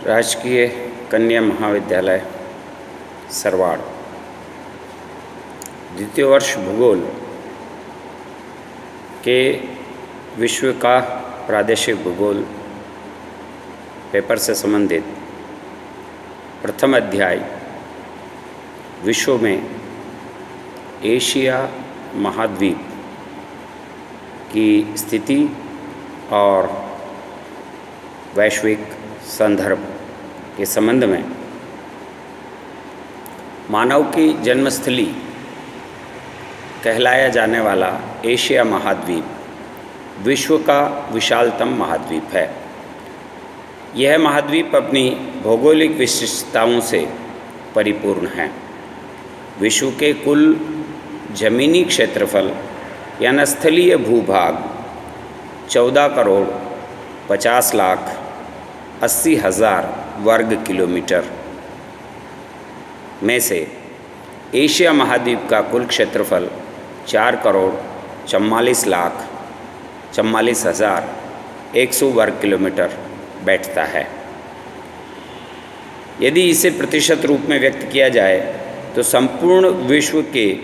राजकीय कन्या महाविद्यालय सरवाड़ द्वितीय वर्ष भूगोल के विश्व का प्रादेशिक भूगोल पेपर से संबंधित प्रथम अध्याय विश्व में एशिया महाद्वीप की स्थिति और वैश्विक संदर्भ के संबंध में मानव की जन्मस्थली कहलाया जाने वाला एशिया महाद्वीप विश्व का विशालतम महाद्वीप है। यह महाद्वीप अपनी भौगोलिक विशिष्टताओं से परिपूर्ण है। विश्व के कुल जमीनी क्षेत्रफल यानी स्थलीय भूभाग 14,50,80,000 वर्ग किलोमीटर में से एशिया महाद्वीप का कुल क्षेत्रफल 4,44,44,100 वर्ग किलोमीटर बैठता है। यदि इसे प्रतिशत रूप में व्यक्त किया जाए तो संपूर्ण विश्व के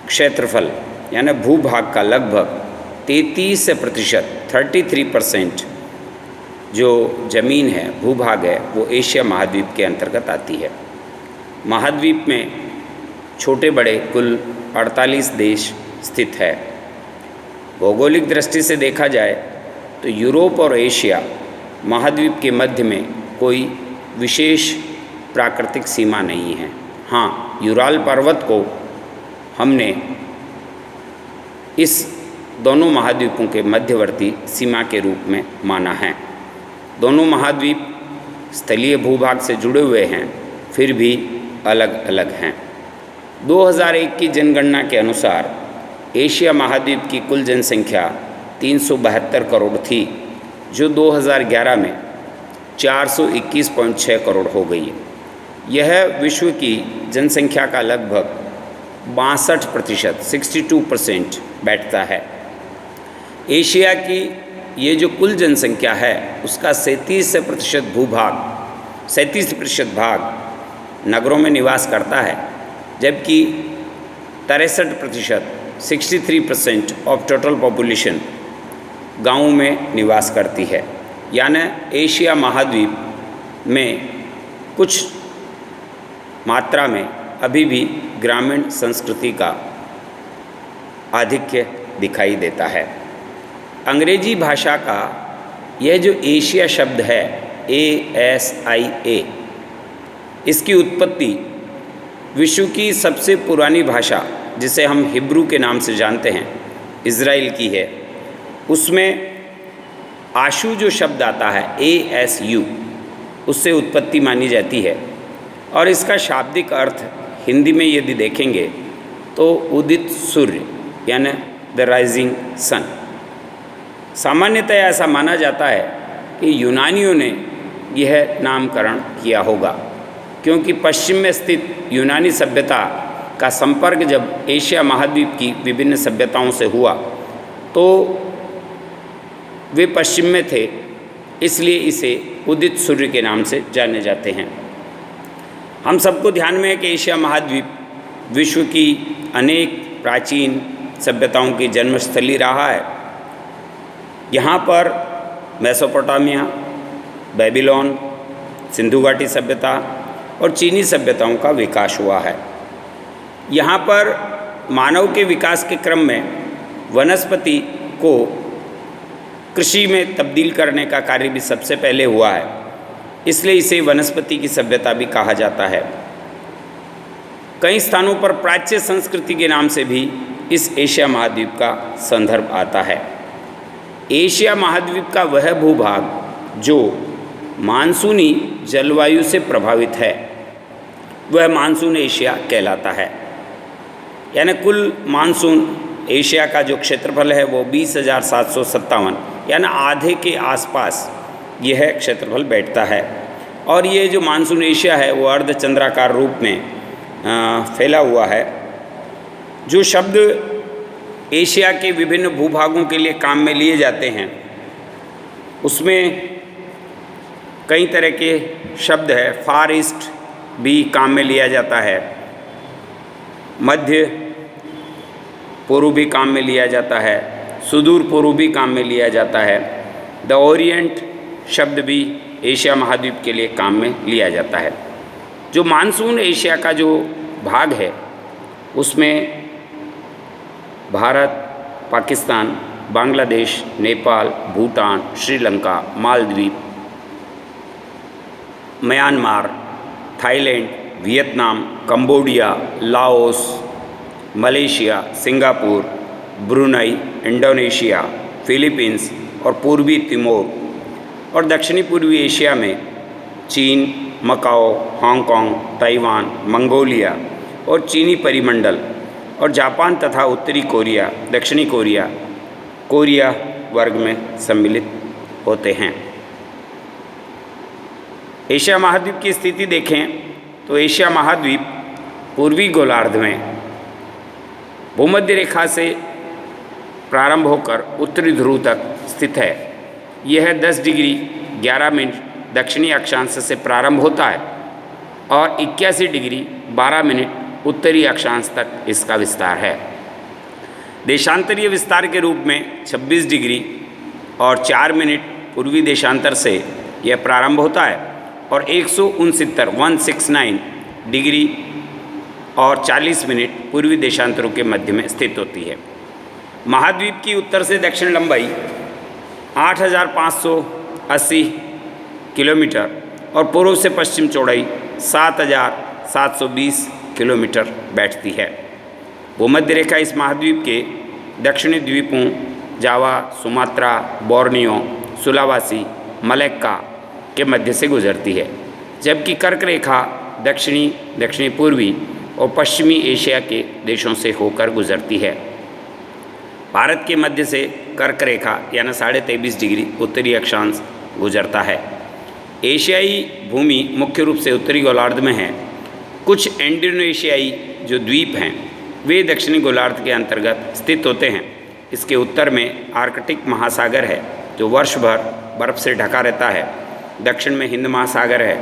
क्षेत्रफल यानी भूभाग का लगभग 33% जो ज़मीन है, भूभाग है, वो एशिया महाद्वीप के अंतर्गत आती है। महाद्वीप में छोटे बड़े कुल 48 देश स्थित है। भौगोलिक दृष्टि से देखा जाए तो यूरोप और एशिया महाद्वीप के मध्य में कोई विशेष प्राकृतिक सीमा नहीं है। हाँ, यूराल पर्वत को हमने इस दोनों महाद्वीपों के मध्यवर्ती सीमा के रूप में माना है। दोनों महाद्वीप स्थलीय भूभाग से जुड़े हुए हैं, फिर भी अलग अलग हैं। 2001 की जनगणना के अनुसार एशिया महाद्वीप की कुल जनसंख्या 372 करोड़ थी, जो 2011 में 421.6 करोड़ हो गई। यह विश्व की जनसंख्या का लगभग 62% 62% बैठता है। एशिया की ये जो कुल जनसंख्या है उसका 37% भाग नगरों में निवास करता है, जबकि 63% 63% ऑफ टोटल पॉपुलेशन गाँवों में निवास करती है। यानी एशिया महाद्वीप में कुछ मात्रा में अभी भी ग्रामीण संस्कृति का आधिक्य दिखाई देता है। अंग्रेजी भाषा का यह जो एशिया शब्द है ASIA, इसकी उत्पत्ति विश्व की सबसे पुरानी भाषा जिसे हम हिब्रू के नाम से जानते हैं, इज़राइल की है। उसमें आशु जो शब्द आता है ASU, उससे उत्पत्ति मानी जाती है और इसका शाब्दिक अर्थ हिंदी में यदि देखेंगे तो उदित सूर्य यानी द राइजिंग सन। सामान्यतः ऐसा माना जाता है कि यूनानियों ने यह नामकरण किया होगा, क्योंकि पश्चिम में स्थित यूनानी सभ्यता का संपर्क जब एशिया महाद्वीप की विभिन्न सभ्यताओं से हुआ तो वे पश्चिम में थे, इसलिए इसे उदित सूर्य के नाम से जाने जाते हैं। हम सबको ध्यान में है कि एशिया महाद्वीप विश्व की अनेक प्राचीन सभ्यताओं की जन्मस्थली रहा है। यहाँ पर मेसोपोटामिया, बेबीलोन, सिंधु घाटी सभ्यता और चीनी सभ्यताओं का विकास हुआ है। यहाँ पर मानव के विकास के क्रम में वनस्पति को कृषि में तब्दील करने का कार्य भी सबसे पहले हुआ है, इसलिए इसे वनस्पति की सभ्यता भी कहा जाता है। कई स्थानों पर प्राच्य संस्कृति के नाम से भी इस एशिया महाद्वीप का संदर्भ आता है। एशिया महाद्वीप का वह भूभाग जो मानसूनी जलवायु से प्रभावित है, वह मानसून एशिया कहलाता है। यानी कुल मानसून एशिया का जो क्षेत्रफल है वो 20,757 यानी आधे के आसपास यह क्षेत्रफल बैठता है। और ये जो मानसून एशिया है वो अर्धचंद्राकार रूप में फैला हुआ है। जो शब्द एशिया के विभिन्न भूभागों के लिए काम में लिए जाते हैं उसमें कई तरह के शब्द है। फार ईस्ट भी काम में लिया जाता है, मध्य पूर्व भी काम में लिया जाता है, सुदूर पूर्व भी काम में लिया जाता है। द ओरिएंट शब्द भी एशिया महाद्वीप के लिए काम में लिया जाता है। जो मानसून एशिया का जो भाग है उसमें Bharat, Pakistan, Bangladesh, Nepal, Bhutan, Sri Lanka, Maldives, Myanmar, Thailand, Vietnam, Cambodia, Laos, Malaysia, Singapore, Brunei, Indonesia, Philippines और पूर्वी तिमोर और दक्षिणी पूर्वी एशिया में चीन, मकाओ, हांगकांग, ताइवान, मंगोलिया और चीनी परिमंडल और जापान तथा उत्तरी कोरिया, दक्षिणी कोरिया, कोरिया वर्ग में सम्मिलित होते हैं। एशिया महाद्वीप की स्थिति देखें तो एशिया महाद्वीप पूर्वी गोलार्ध में भूमध्य रेखा से प्रारंभ होकर उत्तरी ध्रुव तक स्थित है। यह 10 डिग्री 11 मिनट दक्षिणी अक्षांश से प्रारंभ होता है और 81 डिग्री 12 मिनट उत्तरी अक्षांश तक इसका विस्तार है। देशांतरीय विस्तार के रूप में 26 डिग्री और 4 मिनट पूर्वी देशांतर से यह प्रारंभ होता है और 169 डिग्री और 40 मिनट पूर्वी देशांतरों के मध्य में स्थित होती है। महाद्वीप की उत्तर से दक्षिण लंबाई 8,580 किलोमीटर और पूर्व से पश्चिम चौड़ाई 7,720 किलोमीटर बैठती है। भूमध्य रेखा इस महाद्वीप के दक्षिणी द्वीपों जावा, सुमात्रा, बोर्नियो, सुलावासी, मलक्का के मध्य से गुजरती है, जबकि कर्क रेखा दक्षिणी पूर्वी और पश्चिमी एशिया के देशों से होकर गुजरती है। भारत के मध्य से कर्क रेखा यानी 23.5 डिग्री उत्तरी अक्षांश गुजरता है। एशियाई भूमि मुख्य रूप से उत्तरी गोलार्ध में है। कुछ इंडोनेशियाई जो द्वीप हैं वे दक्षिणी गोलार्ध के अंतर्गत स्थित होते हैं। इसके उत्तर में आर्कटिक महासागर है जो वर्ष भर बर्फ से ढका रहता है। दक्षिण में हिंद महासागर है,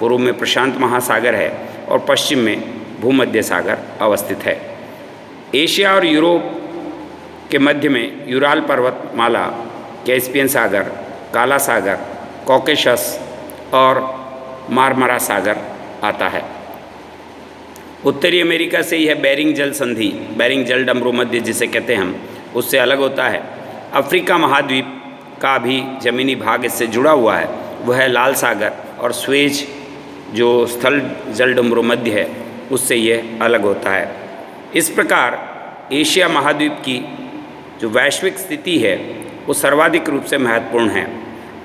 पूर्व में प्रशांत महासागर है और पश्चिम में भूमध्य सागर अवस्थित है। एशिया और यूरोप के मध्य में यूराल पर्वतमाला, कैस्पियन सागर, काला सागर, कॉकेशस और मारमरा सागर आता है। उत्तरी अमेरिका से यह बेरिंग जल संधि, बेरिंग जल डमरू मध्य जिसे कहते हैं हम, उससे अलग होता है। अफ्रीका महाद्वीप का भी जमीनी भाग इससे जुड़ा हुआ है, वह लाल सागर और स्वेज जो स्थल जल डमरू मध्य है उससे यह अलग होता है। इस प्रकार एशिया महाद्वीप की जो वैश्विक स्थिति है वो सर्वाधिक रूप से महत्वपूर्ण है।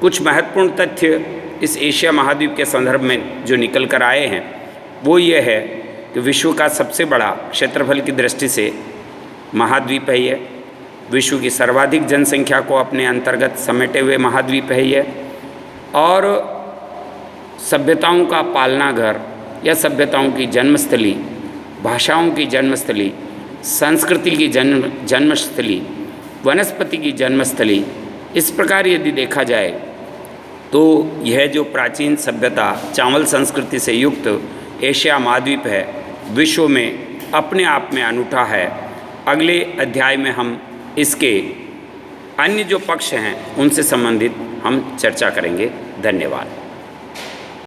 कुछ महत्वपूर्ण तथ्य इस एशिया महाद्वीप के संदर्भ में जो निकल कर आए हैं वो ये है कि विश्व का सबसे बड़ा क्षेत्रफल की दृष्टि से महाद्वीप है ये, विश्व की सर्वाधिक जनसंख्या को अपने अंतर्गत समेटे हुए महाद्वीप है ये, और सभ्यताओं का पालना घर या सभ्यताओं की जन्मस्थली, भाषाओं की जन्मस्थली, संस्कृति की जन्मस्थली, वनस्पति की जन्मस्थली, इस प्रकार यदि देखा जाए तो यह जो प्राचीन सभ्यता चावल संस्कृति से युक्त एशिया महाद्वीप है विश्व में अपने आप में अनूठा है। अगले अध्याय में हम इसके अन्य जो पक्ष हैं उनसे संबंधित हम चर्चा करेंगे। धन्यवाद।